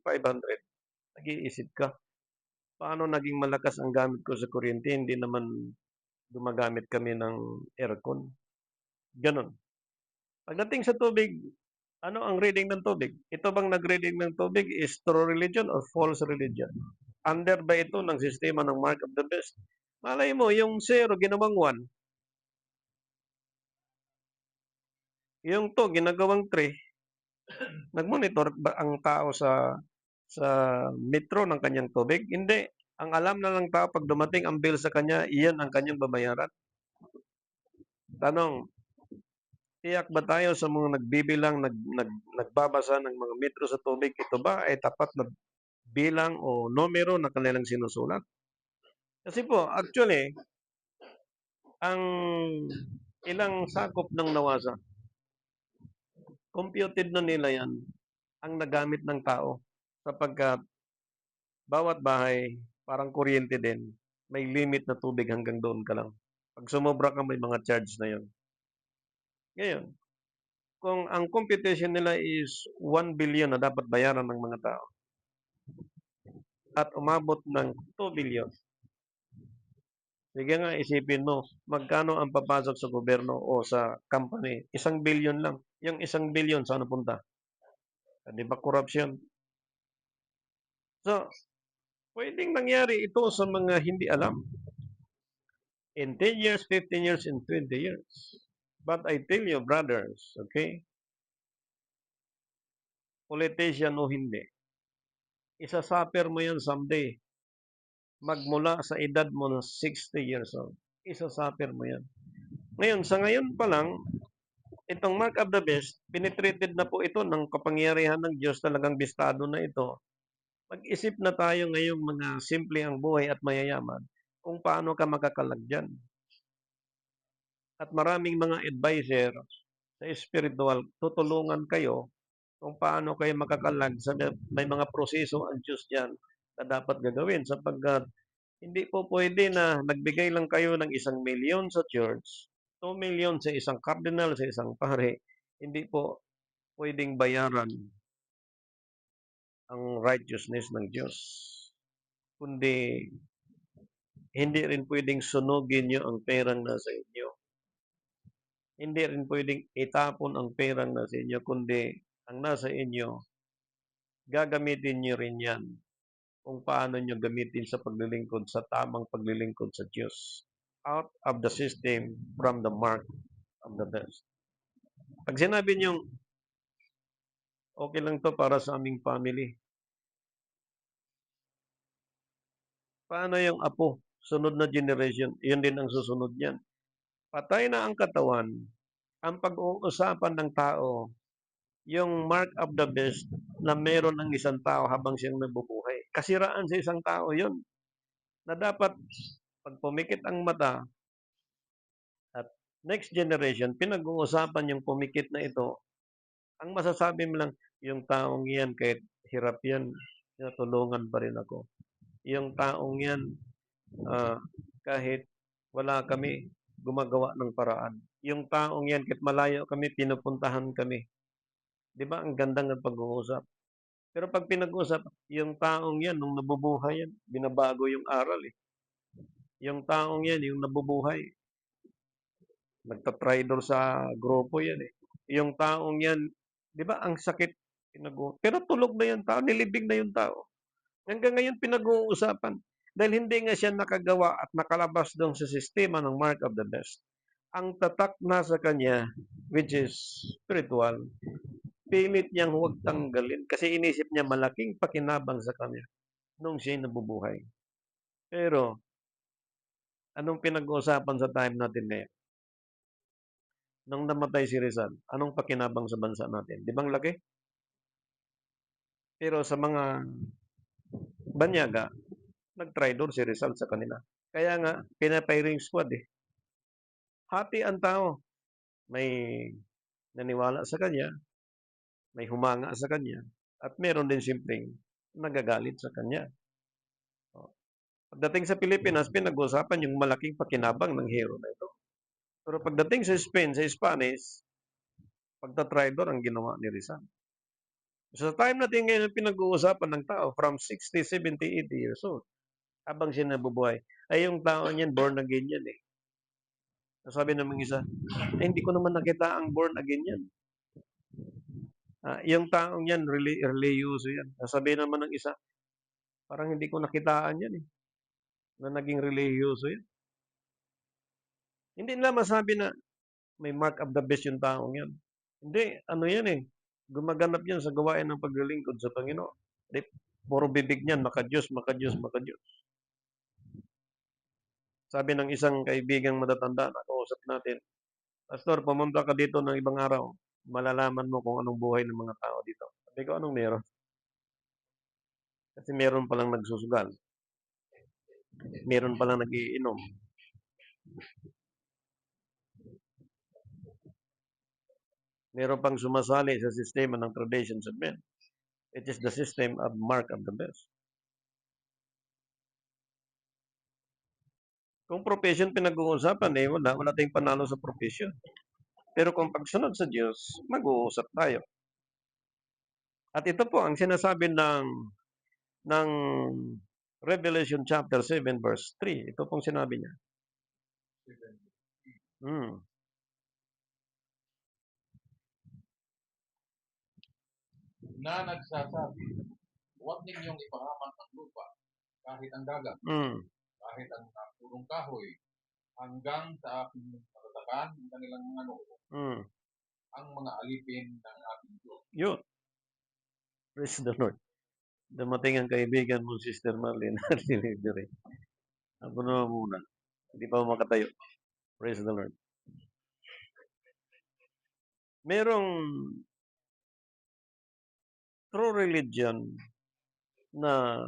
500, nag-iisip ka, paano naging malakas ang gamit ko sa kuryente, hindi naman gumagamit kami ng aircon, gano'n. Pagdating sa tubig, ano ang reading ng tubig? Ito bang nag-reading ng tubig is true religion or false religion? Under ba ito ng sistema ng mark of the beast? Malay mo, yung 0 ginawang 1, yung 2 ginagawang 3, nag-monitor ba ang tao sa metro ng kanyang tubig? Hindi. Ang alam na ng tao 'pag dumating ang bill sa kanya, iyan ang kanyang babayaran. Tanong, tiyak ba tayo sa mga nagbibilang, nagbabasa ng mga metro sa tubig, ito ba ay tapat na bilang o numero na kanilang sinusulat? Kasi po, actually, ang ilang sakop ng NAWASA, computed na nila yan ang nagamit ng tao sapagkat bawat bahay, parang kuryente din, may limit na tubig hanggang doon ka lang. Pag sumobra ka, may mga charge na yon. Ngayon, kung ang computation nila is 1 billion na dapat bayaran ng mga tao at umabot ng 2 billion, sige nga isipin mo, magkano ang papasok sa gobyerno o sa company? 1 billion lang. Yung 1 billion, saan napunta? Di ba corruption? So, pwedeng nangyari ito sa mga hindi alam. In 10 years, 15 years, and 20 years. But I tell you, brothers, okay, politician o hindi, isasuffer mo yan someday. Magmula sa edad mo na 60 years old, isasuffer mo yan. Ngayon, sa ngayon pa lang, itong mark of the beast, penetrated na po ito ng kapangyarihan ng Diyos, talagang bistado na ito. Mag-isip na tayo ngayong mga simple ang buhay at mayayaman kung paano ka makakalag dyan. At maraming mga advisor sa spiritual, tutulungan kayo kung paano kayo makakalag sa may mga proseso ang Diyos dyan na dapat gagawin sapagkat hindi po pwede na nagbigay lang kayo ng 1 million sa church, 2 million sa isang cardinal, sa isang pare, hindi po pwedeng bayaran ang righteousness ng Diyos. Kundi hindi rin pwedeng sunugin nyo ang perang nasa inyo. Hindi rin pwedeng itapon ang perang nasa inyo, kundi ang nasa inyo, gagamitin nyo rin yan kung paano nyo gamitin sa paglilingkod, sa tamang paglilingkod sa Diyos. Out of the system, from the mark of the beast. Pag sinabi nyo, okay lang to para sa aming family, paano yung apo? Sunod na generation, yun din ang susunod niyan. Patay na ang katawan, ang pag-uusapan ng tao, yung mark of the beast na meron ng isang tao habang siyang nabubuhay. Kasiraan sa isang tao yun. Na dapat, pag pumikit ang mata, at next generation, pinag-uusapan yung pumikit na ito, ang masasabi mo lang, yung taong yan, kahit hirap yan, tinutulungan pa rin ako. Yung taong yan, kahit wala kami, gumagawa ng paraan. Yung taong yan, kahit malayo kami, pinupuntahan kami. Di ba? Ang ganda ng pag-uusap. Pero pag pinag-uusap, yung taong yan, nung nabubuhay yan, binabago yung aral eh. Yung taong yan, yung nabubuhay, nagtatraidor sa grupo yan eh. Yung taong yan, di ba, ang sakit, pero tulog na yung tao, nilibing na yung tao. Hanggang ngayon pinag-uusapan. Dahil hindi nga siya nakagawa at nakalabas doon sa sistema ng mark of the beast. Ang tatak na sa kanya, which is spiritual, pilit niyang huwag tanggalin kasi inisip niya malaking pakinabang sa kanya nung siya nabubuhay. Pero, anong pinag-uusapan sa time natin ngayon? Nung namatay si Rizal, anong pakinabang sa bansa natin? Di bang laki? Pero sa mga banyaga, nag-traitor si Rizal sa kanila. Kaya nga, pinapiring squad eh. Hati ang tao. May naniwala sa kanya, may humanga sa kanya, at meron din simpleng nagagalit sa kanya. Pagdating sa Pilipinas, pinag-usapan yung malaking pakinabang ng hero na ito. Pero pagdating sa Spain, sa Spanish, pagta-traitor ang ginawa ni Rizal. Sa time natin ngayon pinag-uusapan ng tao from 60, 70, 80 years old habang siya nabubuhay. Ay yung tao niyan born again yan eh. Sabi ng mga isa, eh, hindi ko naman nakita ang born again yan. Yung taong yan, religyoso yan. Sabi naman ng isa, parang hindi ko nakitaan yan eh, na naging religyoso yan. Hindi nila masabi na may mark of the beast yung taong yan. Hindi, ano yan eh, gumaganap yan sa gawain ng paglilingkod sa Panginoon. Di, puro bibig niyan, maka-Diyos, maka-Diyos, maka-Diyos. Sabi ng isang kaibigang matatanda na kausap natin, Pastor, pumunta ka dito ng ibang araw, malalaman mo kung anong buhay ng mga tao dito. Sabi ko, anong meron? Kasi meron palang nagsusugal. Meron palang nagiinom. Meron pang sumasali sa sistema ng traditions of men. It is the system of mark of the beast. Kung profession pinag-uusapan, eh, wala tayong panalo sa profession. Pero kung pagsunod sa Diyos, mag-uusap tayo. At ito po ang sinasabi ng Revelation chapter 7 verse 3. Ito pong sinabi niya. Na nagsasabi, huwag ninyong ipahamak ang lupa, kahit ang dagat, kahit ang purong kahoy, hanggang sa aking matatakan ng kanilang mga noo, ang mga alipin ng aking Diyos. Yun. Praise the Lord. Dumating ang kaibigan mo, Sister Marlene, at delivery. Ako naman muna. Hindi pa makatayo. Praise the Lord. Merong true religion na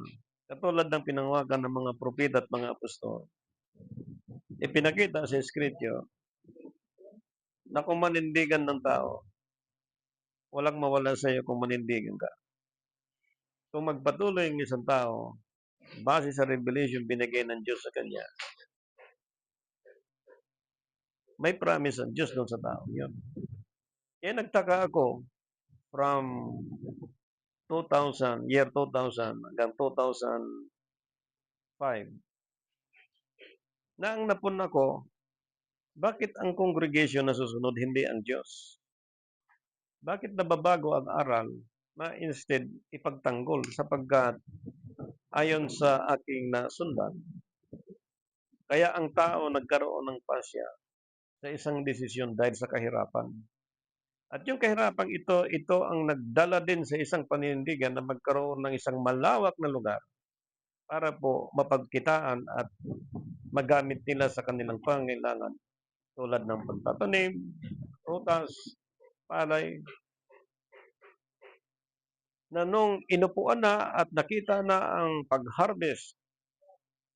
katulad ng pinangawakan ng mga propeta at mga apostol, ipinakita sa Eskriptyo na kung manindigan ng tao, walang mawala sa iyo kung manindigan ka. Kung magpatuloy ang isang tao, base sa revelation binigay ng Diyos sa kanya, may promise ang Diyos doon sa tao. Yun. Kaya nagtaka ako from year 2000 hanggang 2005, na ang napun ako, bakit ang congregation na susunod hindi ang Diyos? Bakit nababago ang aral na instead ipagtanggol sapagkat ayon sa aking nasundan, kaya ang tao nagkaroon ng pasya sa isang desisyon dahil sa kahirapan. At yung kahirapang ito ang nagdala din sa isang paninindigan na magkaroon ng isang malawak na lugar para po mapagkitaan at magamit nila sa kanilang pangailangan tulad ng pagtatanim, prutas, palay, na nung inupuan na at nakita na ang pag-harvest,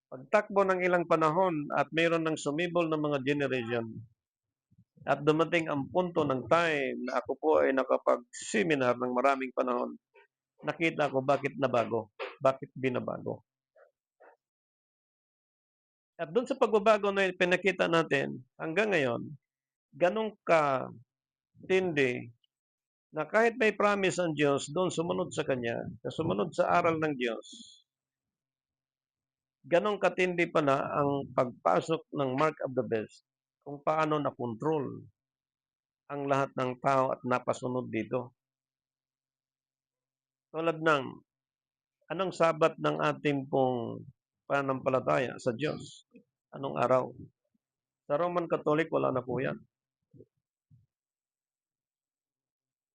pagtakbo ng ilang panahon at mayroon ng sumibol ng mga generation, at dumating ang punto ng time na ako po ay nakapag-seminar ng maraming panahon, nakita ko bakit nabago, bakit binabago. At doon sa pagbabago na pinakita natin hanggang ngayon, ganun ka tindi na kahit may promise ang Diyos, doon sumunod sa Kanya, sumunod sa aral ng Diyos, ganun katindi pa na ang pagpasok ng mark of the beast kung paano na-control ang lahat ng tao at napasunod dito. Tulad ng anong sabat ng ating pong pananampalataya sa Diyos? Anong araw? Sa Roman Catholic, wala na po yan.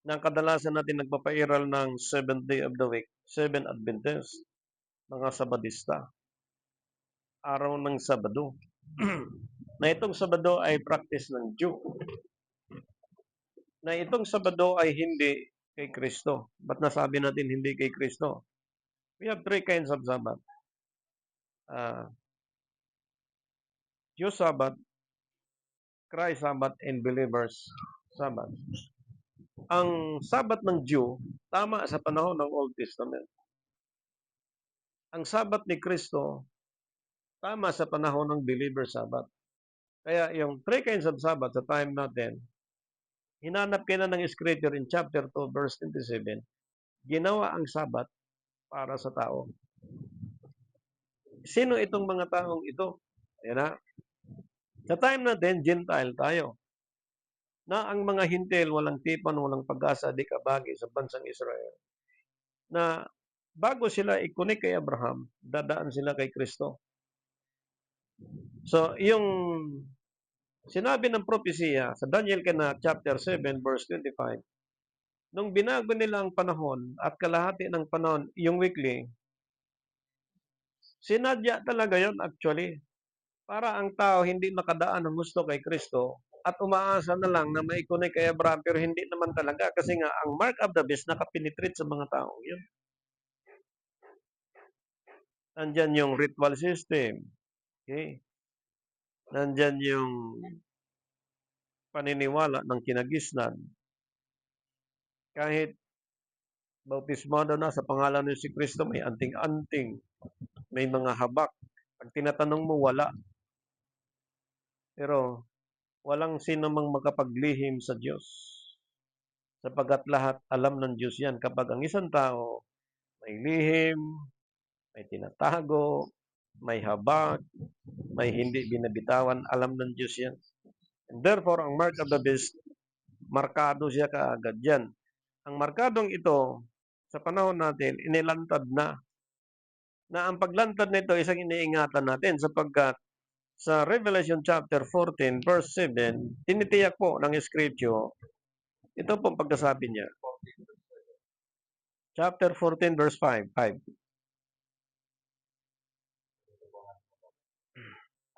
Nang kadalasan natin nagpapairal ng 7th day of the week, 7 Adventist, mga Sabadista, araw ng Sabado. Na itong Sabado ay practice ng Jew. Na itong Sabado ay hindi kay Kristo. Ba't nasabi natin hindi kay Kristo? We have 3 kinds of Sabbath. Jew Sabbath, Christ Sabbath, and Believers Sabbath. Ang Sabbath ng Jew, tama sa panahon ng Old Testament. Ang Sabbath ni Kristo, tama sa panahon ng Believer Sabbath. Kaya yung 3 kinds of Sabbath sa time natin, hinanap kaya ng Scripture in chapter 2, verse 27, ginawa ang Sabat para sa tao. Sino itong mga taong ito? Ayan na. Sa time natin, Gentile tayo. Na ang mga Hintil walang tipan, walang pag-asa, di kabagi sa bansang Israel. Na bago sila i-connect kay Abraham, dadaan sila kay Kristo. So, yung sinabi ng propesiya sa Daniel chapter 7 verse 25, nung binago nila ang panahon at kalahati ng panahon, yung weekly, sinadya talaga yon actually. Para ang tao hindi makadaan ng gusto kay Kristo at umaasa na lang na mai-connect kay Abraham, pero hindi naman talaga kasi nga ang mark of the beast nakapenetrate sa mga tao yun. Nandyan yung ritual system. Okay? Nandyan yung paniniwala ng kinagisnan. Kahit bautismado na sa pangalan ng si Kristo, may anting-anting, may mga habak. Pag tinatanong mo, wala. Pero walang sino mang makapaglihim sa Diyos. Sapagkat lahat alam ng Diyos yan. Kapag ang isang tao may lihim, may tinatago, may habag, may hindi binabitawan, alam ng Diyos yan. And therefore, ang mark of the beast, markado siya kaagad yan. Ang markadong ito, sa panahon natin, inilantad na ang paglantad nito isang iniingatan natin sapagkat sa Revelation chapter 14 verse 7, tinitiyak po ng Scripture, ito po pagkasabi niya. Chapter 14 verse 5.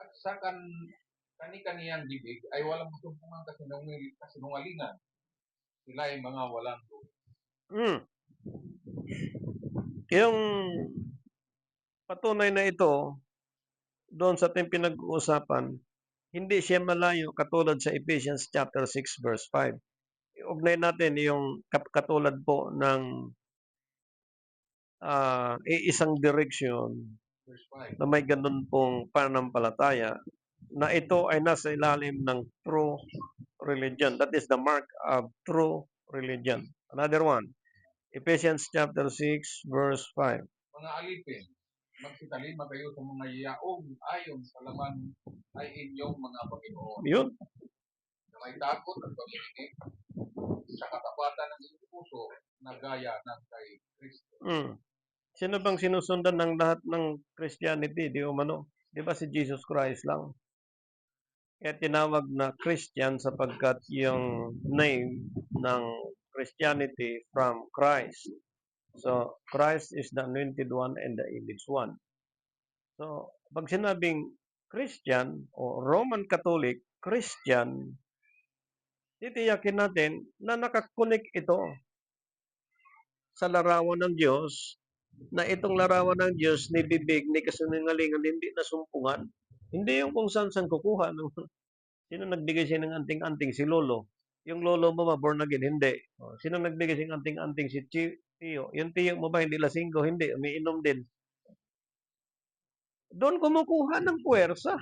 At sa kani-kaniyang bibig ay walang masumpungang kasinungalingan. Sila ay mga walang lupa. Yung patunay na ito, doon sa ating pinag-uusapan, hindi siya malayo katulad sa Ephesians chapter 6 verse 5. Iugnay natin yung katulad po ng iisang direksyon na may ganun pong pananampalataya na ito ay nasa ilalim ng true religion. That is the mark of true religion. Another one, Ephesians chapter 6 verse 5. Mga alipin, magsitalima kayo sa mga yaong ayon sa laman ay inyong mga Panginoon. Yun. Na may takot at pag-iinip sa katapatan ng inyong puso na gaya ng kay Kristo. Sino bang sinusundan ng lahat ng Christianity? Di umano? Di ba si Jesus Christ lang? Kaya tinawag na Christian sapagkat yung name ng Christianity from Christ. So, Christ is the anointed one and the image one. So, pag sinabing Christian o Roman Catholic Christian, titiyakin natin na nakakunik ito sa larawan ng Diyos, na itong larawan ng Diyos ni bibig, ni kasinungalingan, hindi nasumpungan. Hindi yung kung saan kukuha. Sino nagbigay siya ng anting-anting? Si Lolo. Yung lolo mo ba, born again? Hindi. Sino nagbigay siya ng anting-anting? Si Tiyo. Yung tiyo mo ba, hindi lasinggo? Hindi. Umiinom din. Doon kumukuha ng puwersa.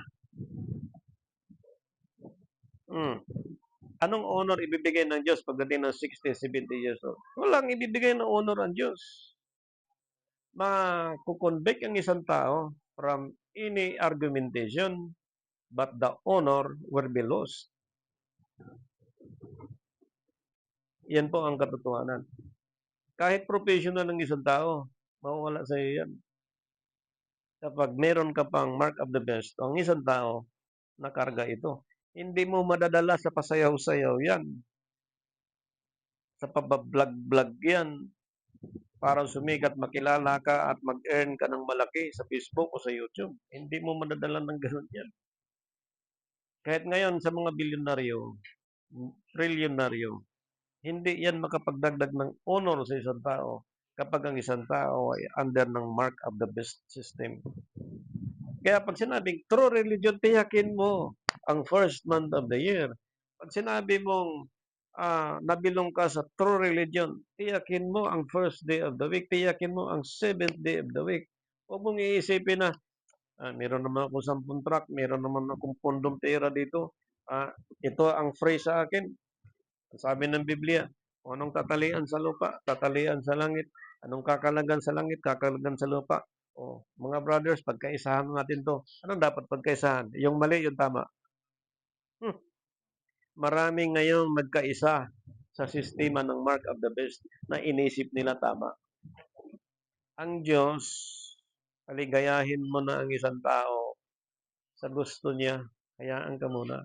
Anong honor ibibigay ng Diyos pagdating ng 60, 70 years old? Walang ibibigay ng honor ang Diyos. Makukonvict ang isang tao from any argumentation, but the honor will be lost. Yan po ang katotohanan. Kahit professional ng isang tao, mawawala sa iyo yan. Kapag meron ka pang mark of the beast, ang isang tao, nakarga ito. Hindi mo madadala sa pasayaw-sayaw yan. Sa pabablog-vlog yan. Para sumikat, makilala ka at mag-earn ka ng malaki sa Facebook o sa YouTube. Hindi mo madadala ng ganun yan. Kahit ngayon sa mga bilyonaryo, trilyonaryo, hindi yan makapagdagdag ng honor sa isang tao kapag ang isang tao ay under ng mark of the beast system. Kaya pag sinabing true religion, tiyakin mo ang first month of the year. Pag sinabi mong nabilong ka sa true religion, tiyakin mo ang first day of the week, tiyakin mo ang seventh day of the week. Huwag mong iisipin na meron naman akong 10 truck, meron naman akong pondong tira dito. Ito ang free sa akin. Sabi ng Biblia, Anong tatalian sa lupa? Tatalian sa langit. Anong kakalagan sa langit? Kakalagan sa lupa. O, mga brothers, pagkaisahan natin to. Anong dapat pagkaisahan? Yung mali, yung tama. Maraming ngayong nagkaisa sa sistema ng Mark of the Beast na inisip nila tama. Ang Diyos, kaligayahin mo na ang isang tao sa gusto niya, hayaan ka muna.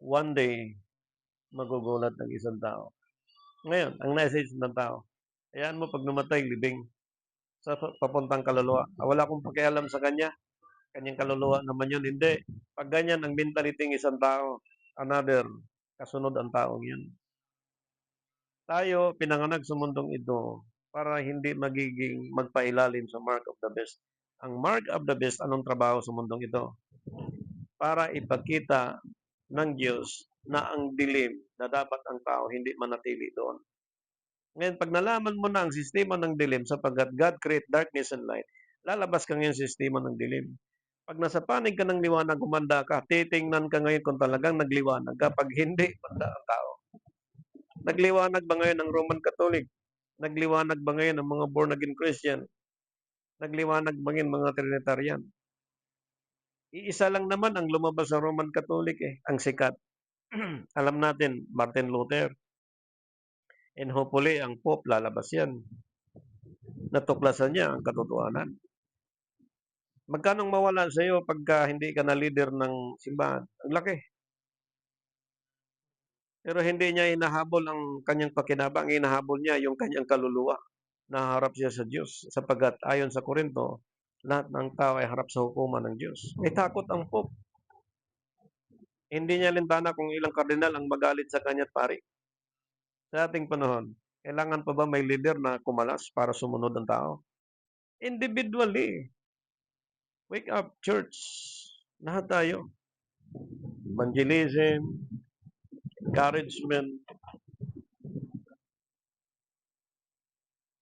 One day, magugulat ng isang tao. Ngayon, ang message ng tao, hayaan mo pag namatay, libing sa papuntang kaluluwa. Wala akong pakialam sa kanya. Kanyang kaluluwa naman yun. Hindi. Pag ganyan ang mentality ng isang tao, another, kasunod ang taong yun. Tayo, pinanganak sa mundong ito para hindi magiging magpailalim sa Mark of the Beast. Ang Mark of the Beast, anong trabaho sa mundong ito? Para ipakita ng Diyos na ang dilim na dapat ang tao hindi manatili doon. Ngayon, pag nalaman mo na ang sistema ng dilim sapagkat God create darkness and light, lalabas ka ngayon sa sistema ng dilim. Pag nasa panig ka ng liwanag, gumanda ka, titingnan ka ngayon kung talagang nagliwanag ka. Pag hindi, banda ang tao. Nagliwanag ba ngayon ang Roman Catholic? Nagliwanag ba ngayon ang mga born-again Christian? Nagliwanag ba ngayon mga Trinitarian? Iisa lang naman ang lumabas sa Roman Catholic ang sikat. Alam natin, Martin Luther. And hopefully, ang Pope, lalabas yan. Natuklasan niya ang katotohanan. Magkanong mawala sa iyo pagka hindi ka na leader ng simbahan? Ang laki. Pero hindi niya inahabol ang kanyang pakinabang, inahabol niya yung kanyang kaluluwa. Naharap siya sa Diyos sapagkat ayon sa Korinto, lahat ng tao ay harap sa hukuman ng Diyos. May takot ang Pope. Hindi niya lintana kung ilang kardinal ang magalit sa kanya't pari. Sa ating panahon, kailangan pa ba may leader na kumalas para sumunod ang tao? Individually. Wake up, church. Lahat tayo. Evangelism, encouragement.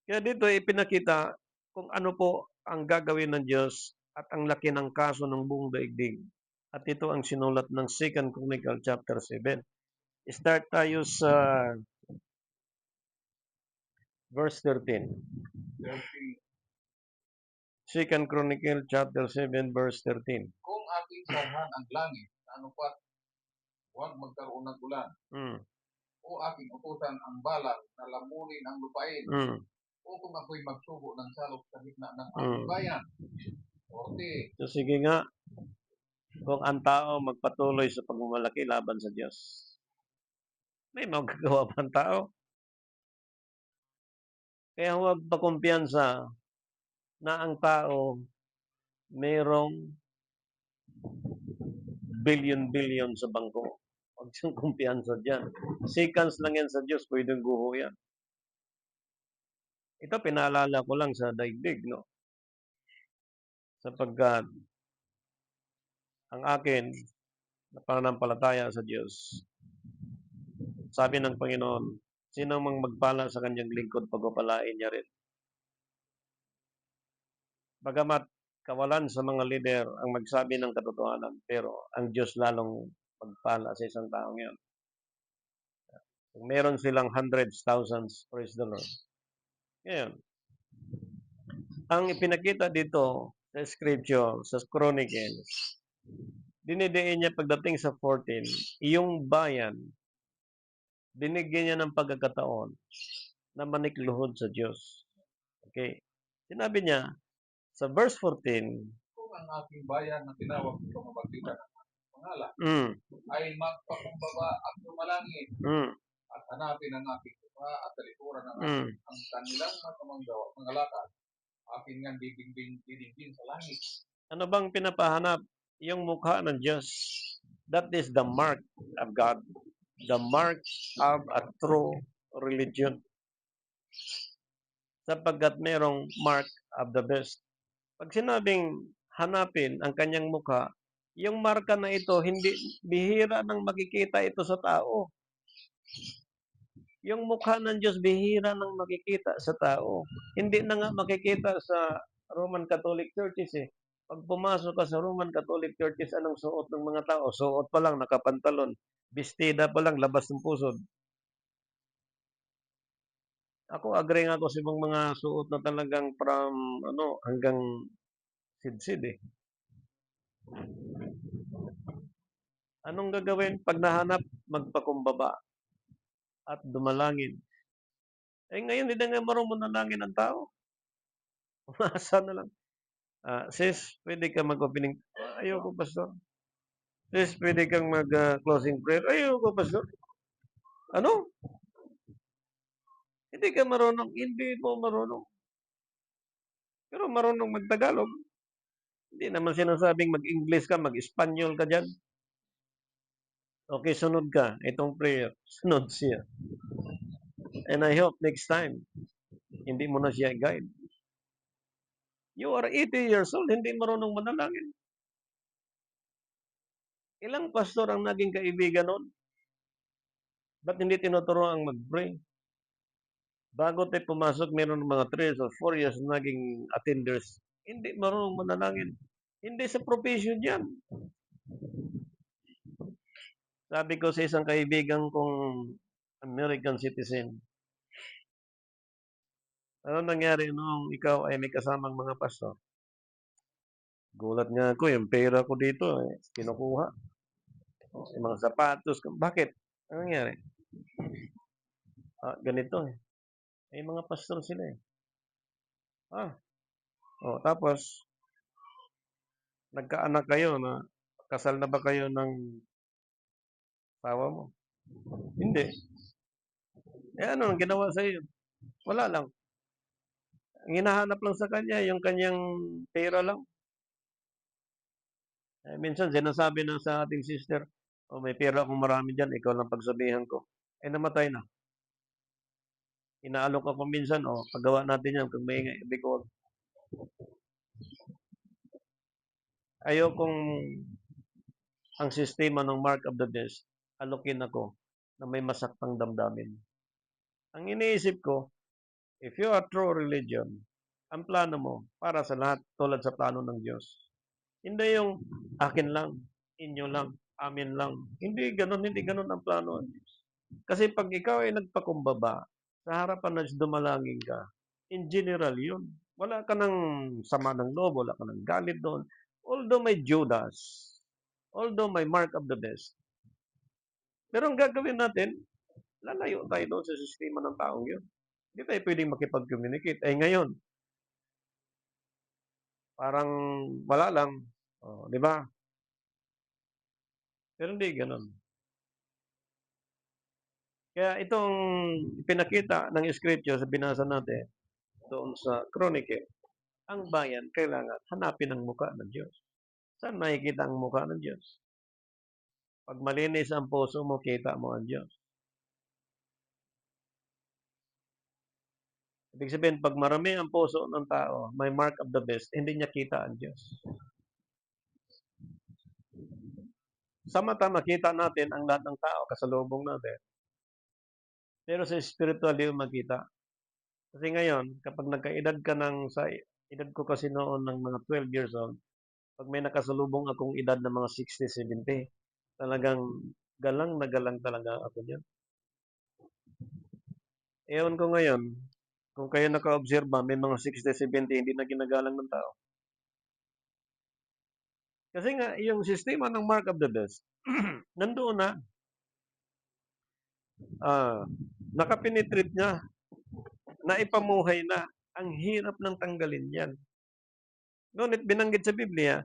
Kaya dito ipinakita kung ano po ang gagawin ng Diyos at ang laki ng kaso ng buong daigdig. At ito ang sinulat ng 2 Chronicle chapter 7. Start tayo sa verse 13. 2 Chronicle chapter 7 verse 13. Kung aking sarhan ang langit, ano pat, huwag magkaroon ng ulan. O aking utusan ang balang na lamunin ang lupain. O kung ako'y magsugo ng salok sa gitna ng aking bayan. 40. So sige nga, kung ang tao magpatuloy sa pagmamalaki laban sa Diyos, may magagawa pa ang tao. Kaya huwag pakumpiyansa na ang tao mayroong billion sa bangko. Huwag siyang kumpiyansa dyan. Seconds lang yan sa Diyos, pwedeng guho yan. Ito, pinaalala ko lang sa daigdig, no? Sapagkat ang akin, na pananampalataya sa Diyos, sabi ng Panginoon, sino mang magpala sa kanyang lingkod, pagpapalain niya rin. Bagamat kawalan sa mga leader ang magsabi ng katotohanan, pero ang Diyos lalong magpala sa isang taong yan. Kung meron silang hundreds, thousands, praise the Lord. Ngayon, ang ipinakita dito sa scripture, sa Chronicles, dinidiin niya pagdating sa 14, yung bayan, binigyan niya ng pagkakataon na manikluhod sa Diyos. Okay. Sinabi niya, sa verse 14, kung ang aking bayan na tinawag ito magbagdita ng pangalan, ay magpakumbaba at lumalangit, at hanapin ang aking mukha at talikuran ang kanilang masamang gawa, mga lakad, akin nga didinggin sa langit. Ano bang pinapahanap? Yung mukha ng Diyos. That is the mark of God. The mark of a true religion. Sapagkat merong mark of the beast. Pag sinabing hanapin ang kanyang mukha, yung marka na ito, hindi bihira nang makikita ito sa tao. Yung mukha ng Diyos, bihira nang makikita sa tao. Hindi na nga makikita sa Roman Catholic Churches Pag pumasok ka sa Roman Catholic Churches, anong suot ng mga tao? Suot pa lang, nakapantalon. Bestida pa lang, labas ng pusod. Ako agree nga ako sa ibang mga suot na talagang from ano, hanggang sidsid, eh. Anong gagawin 'pag nahanap? Magpakumbaba at dumalangin. Eh, ngayon hindi na nga marunong manalangin ang tao. Umasa na lang, "Sis, puwede ka mag-opening." "Ayoko pastor." "Sis, puwede kang mag, closing prayer." "Ayoko pastor." "Ano? Hindi ka marunong?" "Hindi po marunong." Pero marunong mag-Tagalog. Hindi naman sinasabing mag-English ka, mag-Espanyol ka diyan. Okay, sunod ka, itong prayer, sunod siya. And I hope next time, hindi mo na siya i-guide. You are 80 years old, hindi marunong manalangin. Ilang pastor ang naging kaibigan nun? Ba't hindi tinuturuan ang mag-pray? Bago tayo pumasok, meron mga 3 or 4 years na naging attenders. Hindi marunong manalangin. Hindi sa profession yan. Sabi ko sa isang kaibigan kong American citizen, ano nangyari nung ikaw ay may kasamang mga pastor? Gulat nga ako, yung pera ko dito, kinukuha. Yung mga sapatos ko. Bakit? Ano nangyari? Ganito eh. May mga pastor sila eh. Tapos, nagkaanak kayo na, kasal na ba kayo ng asawa mo? Hindi. Ano ang ginawa sa iyo? Wala lang. Ang hinahanap lang sa kanya, yung kanyang pera lang. Minsan sinasabi na sa ating sister, may pera akong marami dyan, ikaw lang pagsabihan ko. Namatay na. Inaalok ako minsan, pagawa natin yan, kung may bigod. Ayokong ang sistema ng Mark of the Beast, alokin ako na may masaktang damdamin. Ang iniisip ko, if you are true religion, ang plano mo para sa lahat tulad sa plano ng Diyos. Hindi yung akin lang, inyo lang, amin lang. Hindi ganun ang plano ng Diyos. Kasi pag ikaw ay nagpakumbaba, sa harapan ng dumalangin ka, in general yun. Wala ka ng sama ng loob, wala ka ng galit doon. Although may Judas, although may Mark of the Beast. Pero ang gagawin natin, lalayo tayo doon sa sistema ng taong yun. Hindi tayo pwedeng makipag-communicate. Ngayon, parang wala lang. Di ba? Pero hindi ganun. Kaya itong pinakita ng scripture sa binasa natin doon sa Chronicle, ang bayan kailangan hanapin ang mukha ng Diyos. Saan makikita ang mukha ng Diyos? Pag malinis ang puso mo, kita mo ang Diyos. Ibig sabihin, pag marami ang puso ng tao, may mark of the beast, hindi niya kita ang Diyos. Sa mata, makita natin ang lahat ng tao, kasalubong natin. Pero sa spiritual, di mo makita. Kasi ngayon, kapag nagkaedad ka sa edad ko kasi noon ng mga 12 years old, pag may nakasalubong akong edad ng mga 60, 70, talagang galang na galang talaga ako niyan. Ewan ko ngayon, kung kayo naka-obserba, may mga 60, 70, hindi na ginagalang ng tao. Kasi nga, yung sistema ng Mark of the Beast, nandoon na. Nakapenetrate niya, naipamuhay na. Ang hirap ng tanggalin yan. Ngunit binanggit sa Biblia,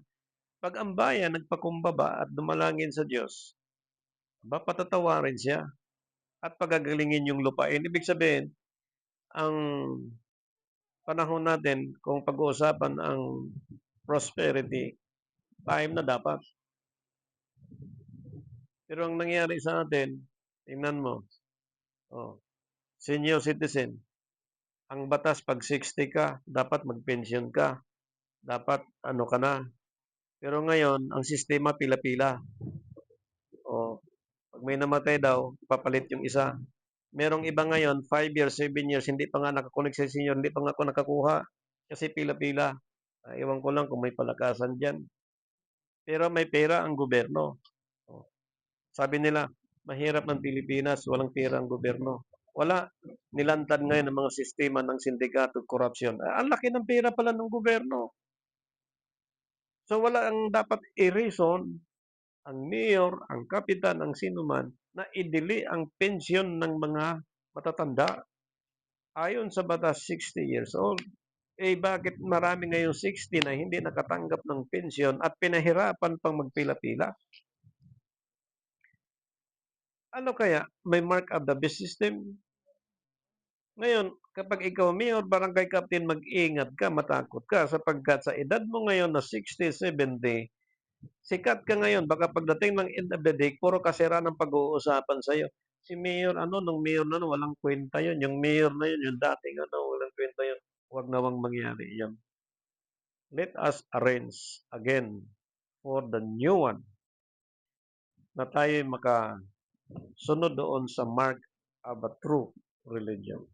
pag ang bayan nagpakumbaba at dumalangin sa Diyos, patatawarin siya at pagagalingin yung lupain. Ibig sabihin, ang panahon natin, kung pag-uusapan ang prosperity, time na dapat. Pero ang nangyari sa atin, tingnan mo, senior citizen, ang batas pag 60 ka, dapat mag-pension ka. Dapat ano ka na. Pero ngayon, ang sistema pila-pila. Pag may namatay daw, papalit yung isa. Merong iba ngayon, 5 years, 7 years, hindi pa nga nakakunik sa senior, hindi pa nga ako nakakuha. Kasi pila-pila. Ewan ko lang kung may palakasan dyan. Pero may pera ang gobyerno. Sabi nila, mahirap ng Pilipinas, walang pera ang gobyerno. Wala. Nilantad ngayon ang mga sistema ng sindikato, korupsyon. Ang laki ng pera pala ng gobyerno. So wala ang dapat i-reason ang mayor, ang kapitan, ang sino man na i-delay ang pensyon ng mga matatanda. Ayon sa batas, 60 years old. Eh bakit marami ngayong 60 na hindi nakatanggap ng pensyon at pinahirapan pang magpila-pila? Ano kaya? May mark of the beast system? Ngayon, kapag ikaw mayor, barangay captain, mag-ingat ka, matakot ka, sapagkat sa edad mo ngayon na 60, 70, sikat ka ngayon, baka pagdating ng end of the day, puro kasira ng pag-uusapan sa'yo. Si mayor, nung mayor na, walang kwenta yun. Yung mayor na yun, yung dating, walang kwenta yun. Huwag nawang mangyari yan. Let us arrange again for the new one na tayo makasunod doon sa mark of a true religion,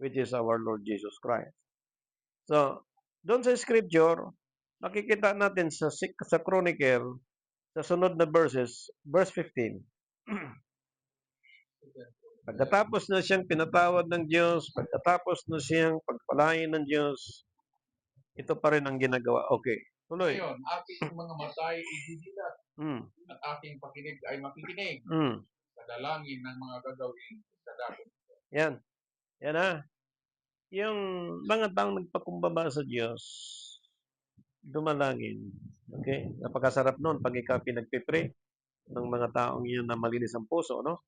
which is our Lord Jesus Christ. So, doon sa scripture, makikita natin sa Chronicle, sa sunod na verses, verse 15. Pagkatapos na siyang pinatawad ng Diyos, pagkatapos na siyang pagpalain ng Diyos, ito pa rin ang ginagawa. Okay, tuloy. Ngayon, aking mga mata ay ididilat at aking pakinig ay makikinig sa dalangin ng mga gagawin sa dagat. Yan. Yan ha. Yung mga taong nagpakumbaba sa Diyos, dumalangin. Okay? Napakasarap nun pag ikaw pinagpipray ng mga taong yun na malinis ang puso, no?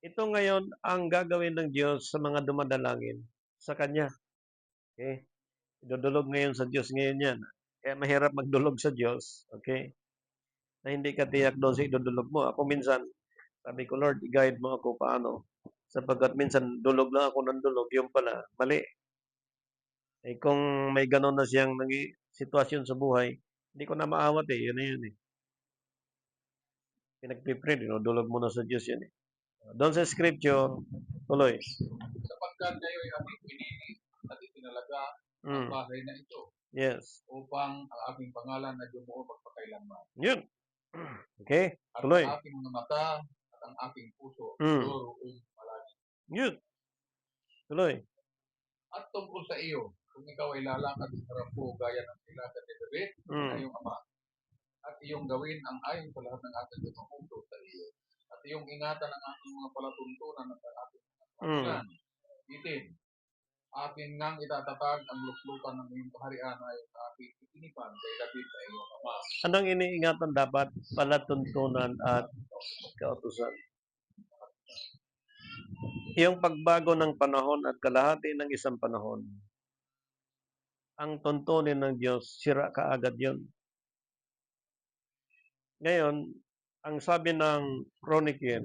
Ito ngayon ang gagawin ng Diyos sa mga dumadalangin sa Kanya. Okay? Idudulog ngayon sa Diyos ngayon yan. Kaya mahirap magdulog sa Diyos. Okay? Na hindi ka tiyak doon sa idudulog mo. Ako minsan, sabi ko, Lord, i-guide mo ako paano. Sapagkat minsan, dulog lang ako ng dulog. Yung pala, mali. Eh kung may gano'n na siyang sitwasyon sa buhay, hindi ko na maawat eh. Yun na yun eh. Pinagpipray, dinudulog mo na sa Diyos yun eh. Doon sa scripture, tuloy. Sapagkat kayo'y aming pinili at itinalaga ang bahay na ito. Yes. Upang ang aking pangalan na dumuo magpakailanman. Yun. Okay, tuloy. At ang aking mga mata at ang aking puso, duruong palagi. Yun. Tuloy. At tungkol sa iyo, kung ikaw ay lalakad sa harap ko gaya ng nilakad ni David, na iyong ama, at iyong gawin ang ayon sa lahat ng aking ipamuto sa iyo, at iyong ingatan ang aking mga palatuntunan at ang aking mga panggilan, itin, akin ngang itatatag ang luklukan ng iyong kaharian ayon sa aking itinipan kay David na iyong ama. Anong iniingatan dapat? Palatuntunan at kautusan. Yung pagbago ng panahon at kalahati ng isang panahon, ang tuntunin ng Diyos, sira kaagad yun. Ngayon, ang sabi ng Chronicle,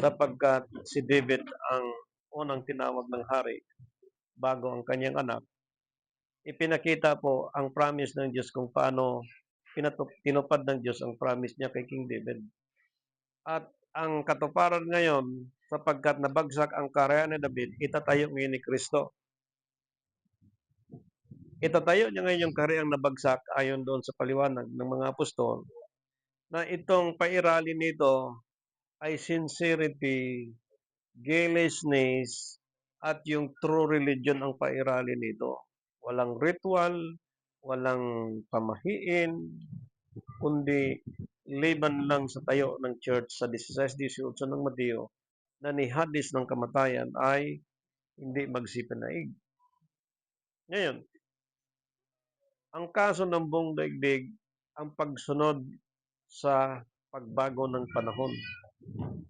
sapagkat si David ang unang tinawag ng hari bago ang kanyang anak, ipinakita po ang promise ng Diyos kung paano tinupad ng Diyos ang promise niya kay King David. At ang katuparan ngayon, sapagkat nabagsak ang karya ni David, itatayo ngayon ni Kristo. Itatayo niya ngayon yung karyang nabagsak ayon doon sa paliwanag ng mga apostol na itong pairali nito ay sincerity, guilelessness, at yung true religion ang pairali nito. Walang ritual, walang pamahiin, kundi liban lang sa tayo ng church sa 16-18 ng Mateo na ni hadis ng kamatayan ay hindi magsipanaig. Ngayon, ang kaso ng buong daigdig, ang pagsunod sa pagbago ng panahon.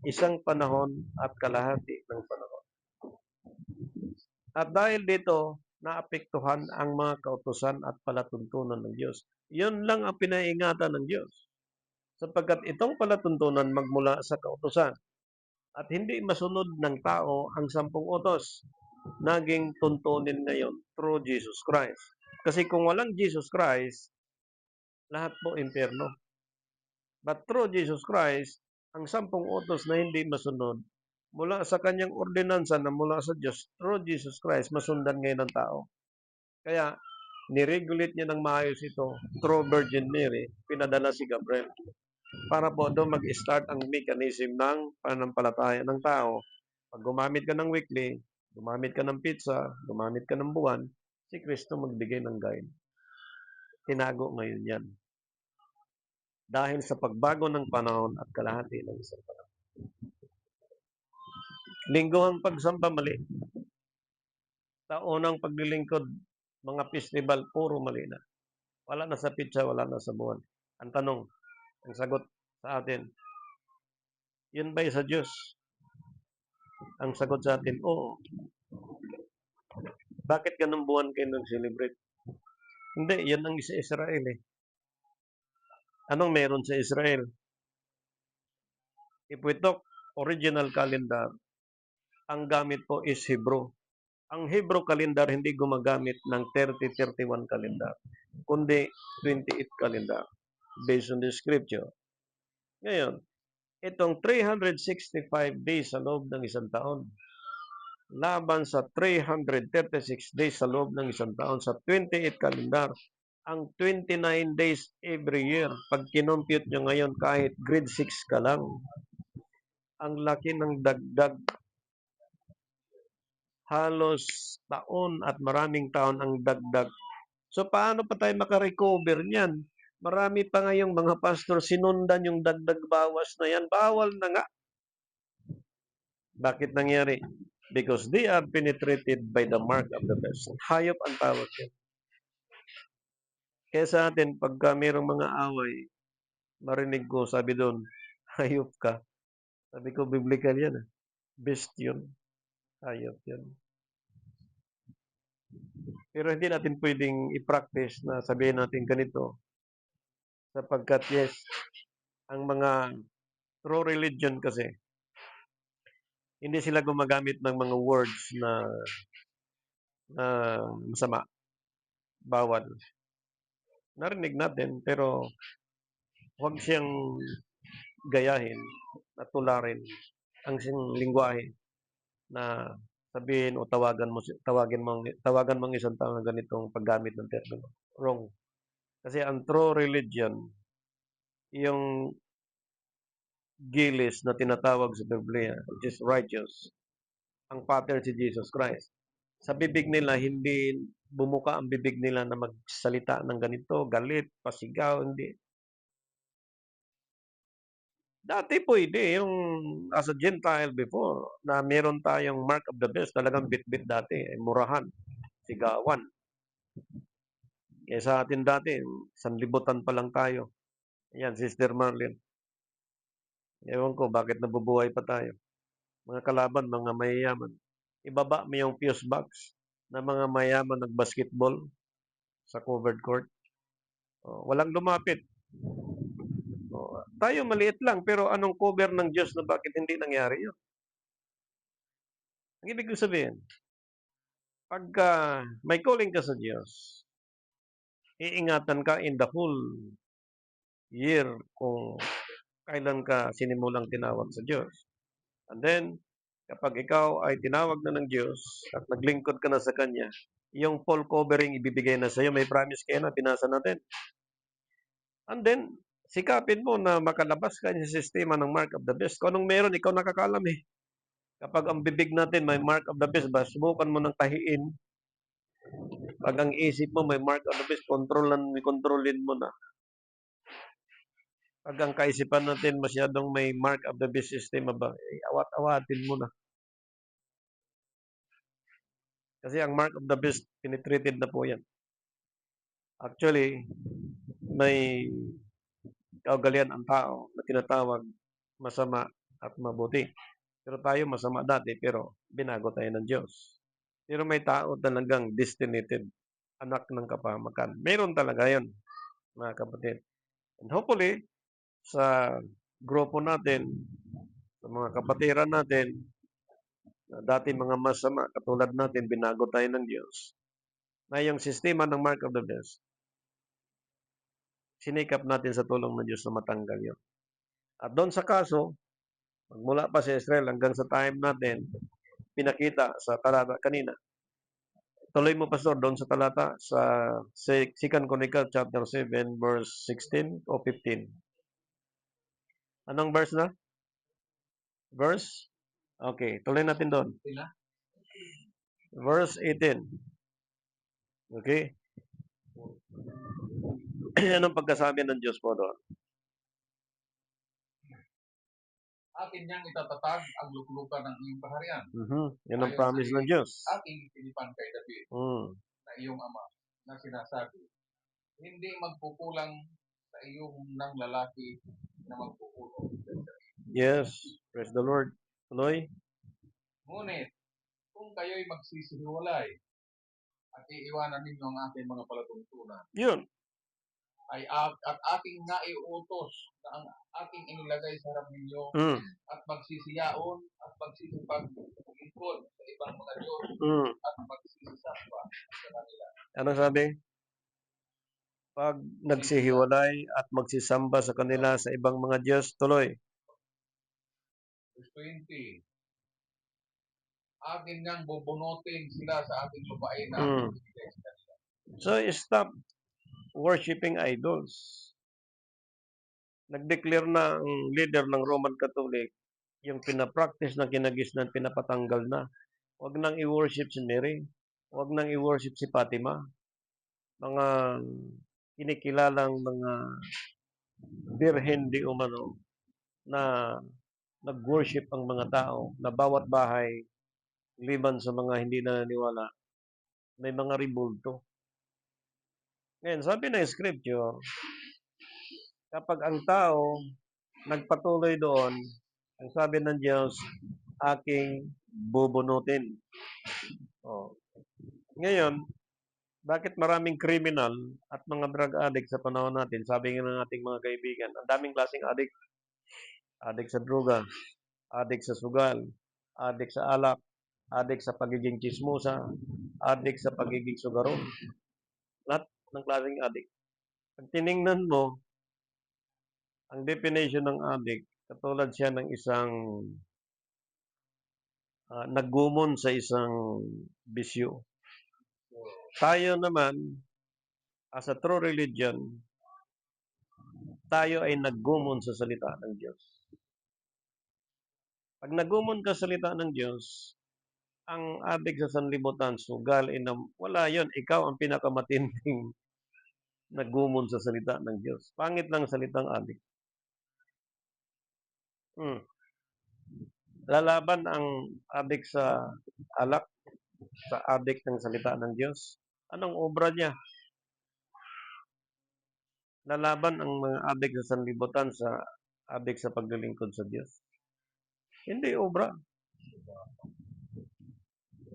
Isang panahon at kalahati ng panahon. At dahil dito, naapektuhan ang mga kautusan at palatuntunan ng Diyos. Yun lang ang pinaingatan ng Diyos. Sapagkat itong palatuntunan magmula sa kautusan at hindi masunod ng tao ang 10 utos, naging tuntunin ngayon through Jesus Christ. Kasi kung walang Jesus Christ, lahat po impyerno. But through Jesus Christ, ang 10 utos na hindi masunod, mula sa kanyang ordinansa na mula sa Diyos, through Jesus Christ, masundan ngayon ng tao. Kaya, niregulate niya ng maayos ito through Virgin Mary, pinadala si Gabriel. para po doon mag-start ang mechanism ng pananampalataya ng tao. Pag gumamit ka ng weekly, gumamit ka ng pizza, gumamit ka ng buwan, si Kristo magbigay ng guide. Tinago ngayon yan. Dahil sa pagbago ng panahon at kalahati ng isang panahon. Lingguhang pagsamba, mali. Taonang paglilingkod, mga festival, puro mali na. Wala na sa pizza, wala na sa buwan. Ang tanong, ang sagot sa atin, yun ba'y sa Diyos? Ang sagot sa atin, oo. Bakit ganun buwan kayo nag-celebrate? Hindi, yan ang sa Israel eh. Anong meron sa Israel? If we talk original calendar, ang gamit po is Hebrew. Ang Hebrew calendar hindi gumagamit ng 30-31 calendar, kundi 28 calendar based on the scripture. Ngayon, itong 365 days sa loob ng isang taon, laban sa 336 days sa loob ng isang taon sa 28 calendar, ang 29 days every year, pag kinompute nyo ngayon kahit grade 6 ka lang, ang laki ng dagdag. Halos taon at maraming taon ang dagdag. So paano pa tayo makarecover niyan? Marami pa ngayong mga pastor sinundan yung dagdag bawas na yan. Bawal na nga. Bakit nangyari? Because they are penetrated by the mark of the beast. Hayop ang tawag yan. Kaya sa atin, pagka mayroong mga away, marinig ko, sabi doon, hayop ka. Sabi ko, biblical yan. Beast yun. Hayop yun. Pero hindi natin pwedeng i-practice na sabihin natin ganito. Sapagkat yes, ang mga true religion kasi, hindi sila gumagamit ng mga words na masama. Bawal. Narinig natin, pero huwag siyang gayahin at tularin ang siyang lingwahe na sabihin o tawagan mong isang tao na ganitong paggamit ng termino. Wrong. Kasi ang true religion, yung gilis na tinatawag sa Biblia, which is righteous, ang pattern si Jesus Christ. Sa bibig nila, hindi bumuka ang bibig nila na magsalita ng ganito, galit, pasigaw, hindi. Dati pwede, yung as a Gentile before, na meron tayong mark of the beast, talagang bit-bit dati, murahan, sigawan. Kaya sa atin dati, sanlibutan pa lang tayo. Ayan, Sister Marlene. Ewan ko, bakit nabubuhay pa tayo? Mga kalaban, mga mayayaman. Ibaba mo yung fuse box na mga mayaman nag-basketball sa covered court. Walang lumapit. Tayo maliit lang, pero anong cover ng Diyos na bakit hindi nangyari yun? Ang ibig ko sabihin, pagka may calling ka sa Diyos, iingatan ka in the whole year kung kailan ka sinimulang tinawag sa Diyos. And then, kapag ikaw ay tinawag na ng Diyos at naglingkod ka na sa Kanya, yung full covering ibibigay na sa iyo. May promise kayo na binasa natin. And then, sikapin mo na makalabas ka sa sistema ng mark of the beast. Kung anong meron, ikaw nakakalam eh. Kapag ang bibig natin may mark of the beast, subukan mo ng tahiin. Pag ang isip mo may mark of the beast, kontrolin mo na. Pag ang kaisipan natin masyadong may mark of the beast system, awat-awatin mo na. Kasi ang mark of the beast, penetrated na po yan. Actually, may kaugalian ang tao na tinatawag masama at mabuti. Pero tayo masama dati, pero binago tayo ng Diyos. Pero may tao talagang destinated, anak ng kapahamakan. Meron talaga yun, mga kapatid. And hopefully, sa grupo natin, sa mga kapatiran natin, na dati mga masama, katulad natin, binago tayo ng Diyos, na yung sistema ng mark of the beast, sinikap natin sa tulong ng Diyos na matanggal yun. At doon sa kaso, magmula pa sa Israel hanggang sa time natin, pinakita sa talata kanina. Tuloy mo, Pastor, doon sa talata sa 2 Chronicles chapter 7, verse 16 o 15. Anong verse na? Verse? Okay, tuloy natin doon. Verse 18. Okay? Anong pagkasabi ng Diyos po doon? Akin niyang itatatag ang luklukan ng iyong kaharian. Yan ang promise ng Diyos. Aking tinipan kay David na iyong ama na sinasabi, hindi magkukulang sa iyong nang lalaki na magkukulong. Yes, praise the Lord. Tuloy. Ngunit, kung kayo'y magsisihiwalay at iiwanan ninyo ang aking mga palatuntunan, Yun. at aking naiutos na ang aking inilagay sa harap ninyo at magsisiyaon at magsisipaglingkod sa ibang mga Diyos at magsisisamba sa kanila. Ano sabi? Pag nagsihiwalay at magsisamba sa kanila sa ibang mga Diyos, tuloy. Verse 20. Akin niyang bubunutin sila sa ating lupain na aking ibigay sa kanila. So, stop worshiping idols. Nag-declare na ang leader ng Roman Catholic, yung pinapractice na kinagisnan, pinapatanggal na. Huwag nang i-worship si Mary. Huwag nang i-worship si Fatima. Mga kinikilalang mga birhen di umano na nag-worship ang mga tao na bawat bahay, liban sa mga hindi naniniwala, may mga ribulto. Ngayon, sabi ng scripture, kapag ang tao nagpatuloy doon, ang sabi ng Diyos, aking bubunutin. Ngayon, bakit maraming criminal at mga drug addict sa panahon natin? Sabi nga ng ating mga kaibigan, ang daming klaseng addict. Addict sa droga, addict sa sugal, addict sa alak, addict sa pagiging chismosa, addict sa pagiging sugaron. Lahat ng klaseng addict. Pag tiningnan mo, ang definition ng addict, katulad siya ng isang naggumon sa isang bisyo. Tayo naman, as a true religion, tayo ay naggumon sa salita ng Diyos. Pag naggumon ka sa salita ng Diyos, ang addict sa sanlibutan, sugal, wala yon. Ikaw ang pinakamatinding naggumon sa salita ng Diyos. Pangit lang salitang addict. Lalaban ang addict sa alak, sa addict ng salita ng Diyos. Anong obra niya? Lalaban ang mga addict sa sanlibutan sa addict sa paglilingkod sa Diyos. Hindi obra.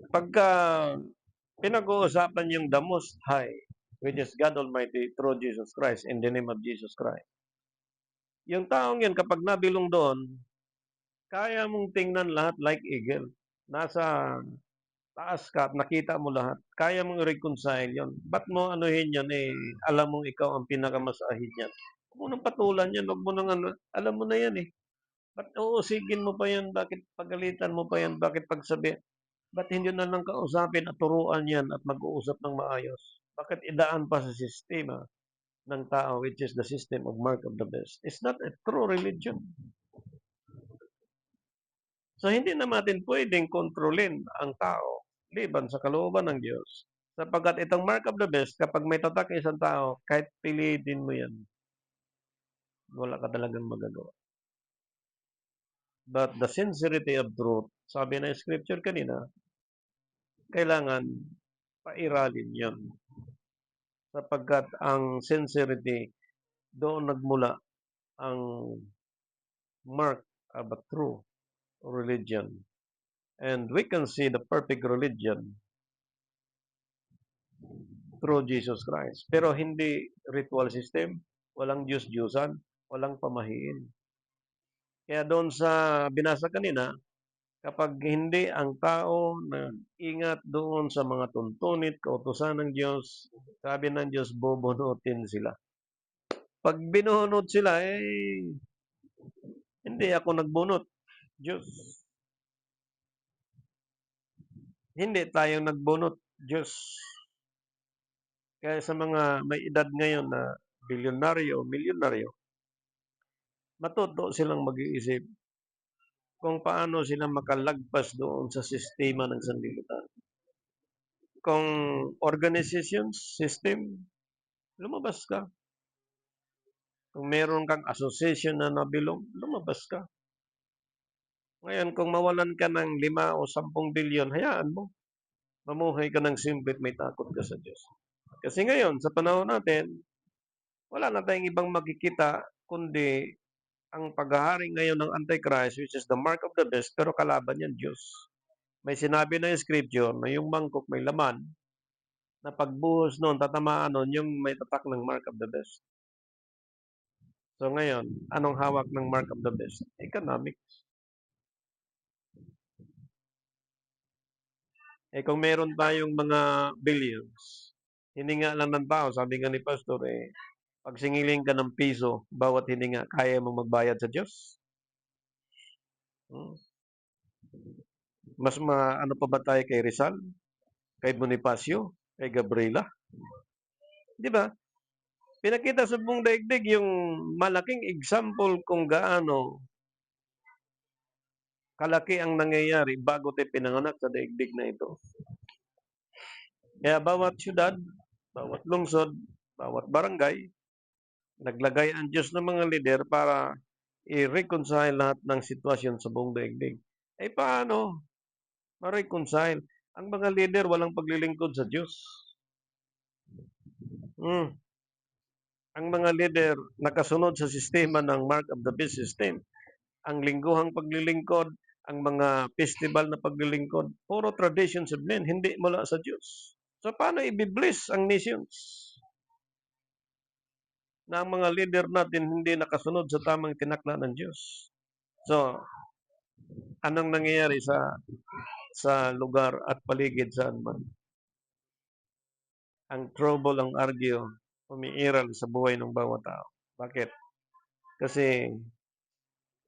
Pagka pinag-uusapan yung the Most High, which is God Almighty through Jesus Christ, in the name of Jesus Christ, yung taong yun, kapag nabilong doon, kaya mong tingnan lahat like eagle. Nasa taas ka at nakita mo lahat. Kaya mong reconcile yun. Ba't mo anuhin yan alam mong ikaw ang pinakamasahid yan. Huwag mo nang patulan yan. Huwag mo nang alam mo na yan Ba't uusigin mo pa yan? Bakit pagalitan mo pa yan? Bakit pagsabi? Ba't hindi na lang kausapin at turuan yan at mag-uusap ng maayos? Bakit idaan pa sa sistema ng tao, which is the system of mark of the beast? It's not a true religion. So, hindi na natin pwedeng kontrolin ang tao liban sa kalooban ng Diyos. Sapagkat itong mark of the beast, kapag may tatak isang tao, kahit pilitin mo yan, wala ka talagang magagawa. But the sincerity of truth, sabi na scripture kanina, kailangan pairalin yun. Sapagkat ang sincerity, doon nagmula ang mark of a true religion. And we can see the perfect religion through Jesus Christ. Pero hindi ritual system, walang Diyos-Diyusan, walang pamahiin. Kaya doon sa binasa kanina, kapag hindi ang tao na ingat doon sa mga tuntunit, kautusan ng Diyos, sabi ng Diyos, bubunutin sila. Pag binunot sila, hindi ako nagbunot. Diyos. Hindi tayo nagbunot. Diyos. Kaya sa mga may edad ngayon na bilyonaryo, milyonaryo, matuto silang mag-iisip kung paano sila makalagpas doon sa sistema ng sanlibutan. Kung organization, system, lumabas ka. Kung meron kang association na nabilong, lumabas ka. Ngayon, kung mawalan ka ng 5 o 10 bilyon, hayaan mo. Mamuhay ka ng simple at may takot ka sa Diyos. Kasi ngayon, sa panahon natin, wala na tayong ibang makikita kundi ang paghahari ngayon ng Antichrist, which is the mark of the beast, pero kalaban yan Diyos. May sinabi na yung scripture na yung mangkok may laman, na pagbuhos noon, tatamaan noon, yung may tatak ng mark of the beast. So ngayon, anong hawak ng mark of the beast? Economics. Kung meron tayong mga billions, hininga lang ng tao, sabi nga ni Pastor, pag singiling ka ng piso, bawat hininga, kaya mo magbayad sa Diyos? Mas ano pa ba tayo kay Rizal? Kay Bonifacio? Kay Gabriela? Di ba? Pinakita sa buong daigdig yung malaking example kung gaano kalaki ang nangyayari bago tayo pinanganak sa daigdig na ito. Kaya bawat syudad, bawat lungsod, bawat barangay, naglagay ang Diyos ng mga leader para i-reconcile lahat ng sitwasyon sa buong daigdig. Paano ma-reconcile? Ang mga leader walang paglilingkod sa Diyos. Ang mga leader nakasunod sa sistema ng Mark of the Beast system. Ang lingguhang paglilingkod, ang mga festival na paglilingkod, puro traditions of men, hindi mula sa Diyos. So, paano i-bless ang nations? Na ang mga leader natin hindi nakasunod sa tamang tinakda ng Diyos. So, anong nangyayari sa lugar at paligid saan man? Ang trouble, ang argue, umiiral sa buhay ng bawat tao. Bakit? Kasi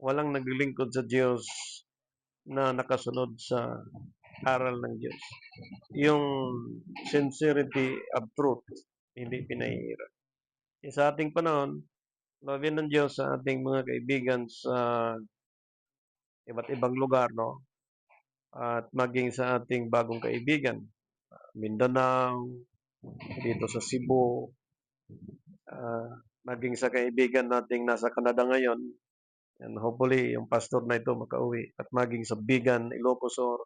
walang naglilingkod sa Diyos na nakasunod sa aral ng Diyos. Yung sincerity of truth, hindi pinahihirap. Sa ating panahon, lawin ng Diyos sa ating mga kaibigan sa iba't ibang lugar, no? At maging sa ating bagong kaibigan, Mindanao, dito sa Cebu, maging sa kaibigan nating nasa Canada ngayon, and hopefully yung pastor na ito makauwi, at maging sa Bigan, Ilocos Sur.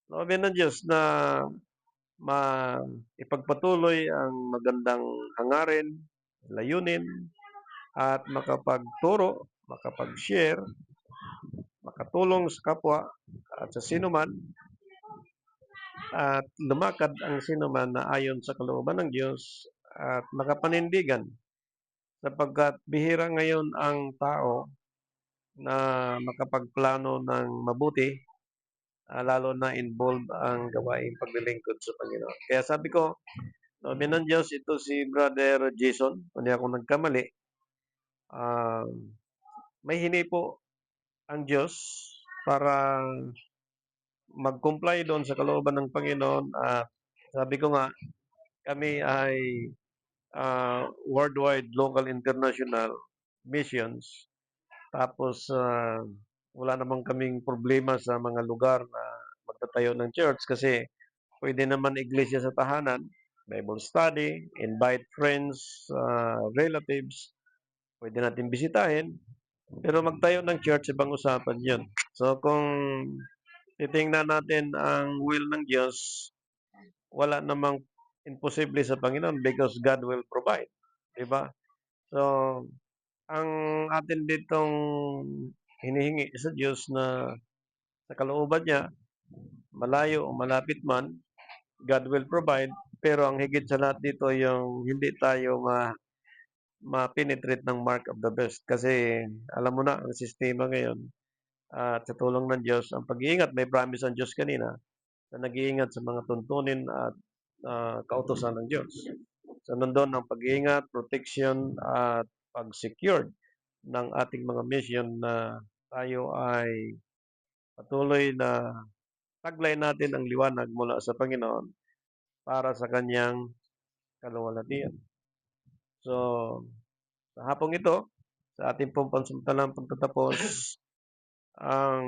Lawin ng Diyos na ipagpatuloy ang magandang hangarin, layunin, at makapagturo, makapag-share, makatulong sa kapwa at sa sinuman, at lumakad ang sinuman na ayon sa kalooban ng Diyos at makapanindigan, sapagkat bihira ngayon ang tao na makapagplano ng mabuti, lalo na involved ang gawaing paglilingkod sa Panginoon. Kaya sabi ko, sabi ng Diyos, ito si Brother Jason, kung di ako nagkamali, may hinipo ang Diyos para mag-comply doon sa kalooban ng Panginoon. At sabi ko nga, kami ay worldwide, local, international missions. Tapos, wala namang kaming problema sa mga lugar na magtatayo ng church kasi pwede naman iglesia sa tahanan, Bible study, invite friends, relatives, pwede natin bisitahin. Pero magtayo ng church, ibang usapan yun. So, kung titingnan natin ang will ng Diyos, wala namang imposible sa Panginoon because God will provide. Diba? So, ang atin ditong hinihingi sa Diyos na sa kalooban niya, malayo o malapit man, God will provide. Pero ang higit sa lahat dito, yung hindi tayo ma-penetrate ng mark of the beast. Kasi alam mo na, ang sistema ngayon, at sa tulong ng Diyos, ang pag-iingat, may promise ang Diyos kanina, na nag-iingat sa mga tuntunin at kautosan ng Diyos. So, nandun ang pag-iingat, protection, at pag-secured ng ating mga mission na tayo ay patuloy na taglay natin ang liwanag mula sa Panginoon para sa kanyang kaluwalhatian. So, sa hapong ito, sa ating pong pansamantalang pagtatapos, ang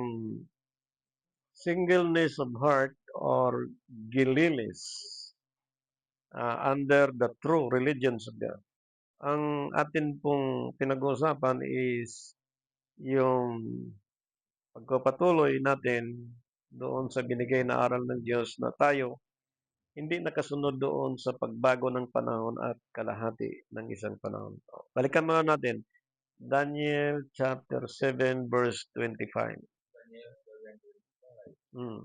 singleness of heart or gililis under the true religions of God. Ang atin pong pinag-uusapan is yung pagpapatuloy natin doon sa binigay na aral ng Diyos na tayo hindi nakasunod doon sa pagbago ng panahon at kalahati ng isang panahon. Balikan muna natin, Daniel chapter 7 verse 25. Daniel 7:25. Hmm.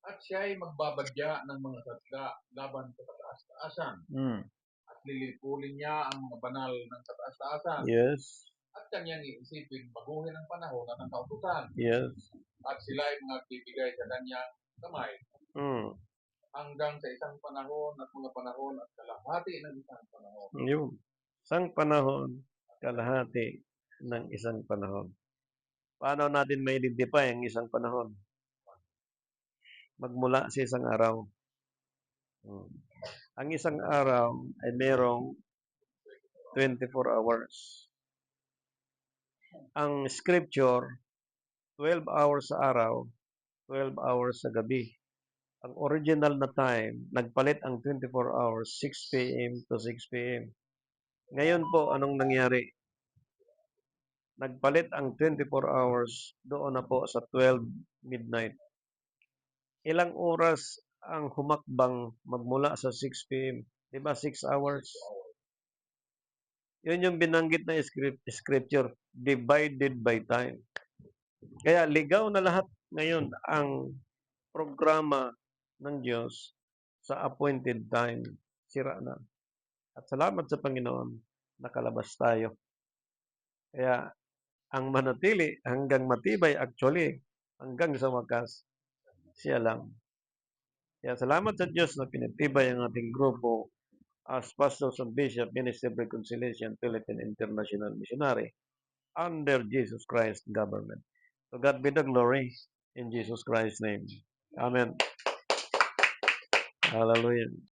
At siya'y magbabadya ng mga sadga laban sa kataas-taasan. At lilipulin niya ang mga banal ng kataas-taasan. Yes. At kanyang iisipin baguhin ang panahon at ang kautusan. Yes. At sila'y magbibigay sa kanyang kamay hanggang sa isang panahon at mga panahon at kalahati ng isang panahon. Yun. Isang panahon, kalahati ng isang panahon. Paano natin ma-identify ang isang panahon? Magmula sa isang araw. Ang isang araw ay merong 24 hours. Ang scripture, 12 hours sa araw, 12 hours sa gabi. Ang original na time, nagpalit ang 24 hours, 6 p.m. to 6 p.m. Ngayon po, anong nangyari? Nagpalit ang 24 hours doon na po sa 12 midnight. Ilang oras ang humakbang magmula sa 6 p.m.? Diba 6 hours? Yun yung binanggit na scripture, divided by time. Kaya ligaw na lahat ngayon ang programa ng Diyos sa appointed time. Sira na. At salamat sa Panginoon, nakalabas tayo. Kaya ang manatili hanggang matibay, actually, hanggang sa wakas, siya lang. Kaya salamat sa Diyos na pinagtibay ang ating grupo as Pastors and Bishop, Ministry of Reconciliation, Philippine International Missionary, under Jesus Christ government. So God be the glory in Jesus Christ's name. Amen. Hallelujah.